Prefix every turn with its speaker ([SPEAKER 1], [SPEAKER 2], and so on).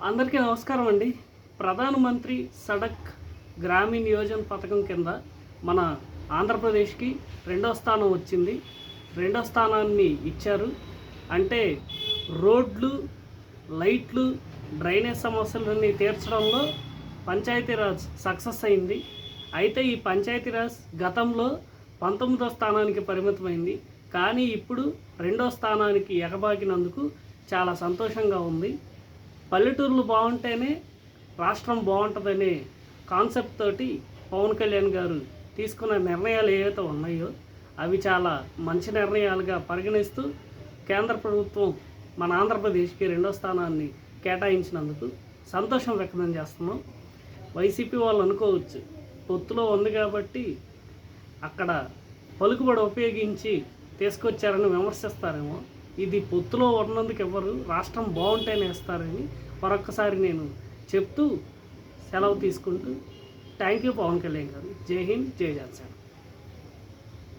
[SPEAKER 1] అందరికీ నమస్కారం అండి. ప్రధానమంత్రి సడక్ గ్రామీణ యోజన పథకం కింద మన ఆంధ్రప్రదేశ్కి రెండో స్థానం వచ్చింది. రెండో స్థానాన్ని ఇచ్చారు. అంటే రోడ్లు, లైట్లు, డ్రైనేజ్ సమస్యలన్నీ తీర్చడంలో పంచాయతీరాజ్ సక్సెస్ అయింది. అయితే ఈ పంచాయతీరాజ్ గతంలో 19వ స్థానానికి పరిమితమైంది. కానీ ఇప్పుడు రెండో స్థానానికి ఎగబాకినందుకు చాలా సంతోషంగా ఉంది. పల్లెటూర్లు బాగుంటేనే రాష్ట్రం బాగుంటుందనే కాన్సెప్ట్ తోటి పవన్ కళ్యాణ్ గారు తీసుకున్న నిర్ణయాలు ఏవైతే ఉన్నాయో అవి చాలా మంచి నిర్ణయాలుగా పరిగణిస్తూ కేంద్ర ప్రభుత్వం మన ఆంధ్రప్రదేశ్కి రెండో స్థానాన్ని కేటాయించినందుకు సంతోషం వ్యక్తం చేస్తున్నాం. వైసీపీ వాళ్ళు అనుకోవచ్చు, పొత్తులో ఉంది కాబట్టి అక్కడ పలుకుబడి ఉపయోగించి తీసుకొచ్చారని విమర్శిస్తారేమో. ఇది పొత్తులో ఉన్నందుకు ఎవరు రాష్ట్రం బాగుంటేనే ఇస్తారని మరొక్కసారి నేను చెప్తూ సెలవు తీసుకుంటూ థ్యాంక్ యూ పవన్ కళ్యాణ్ గారు. జై హింద్, జై జనసేన.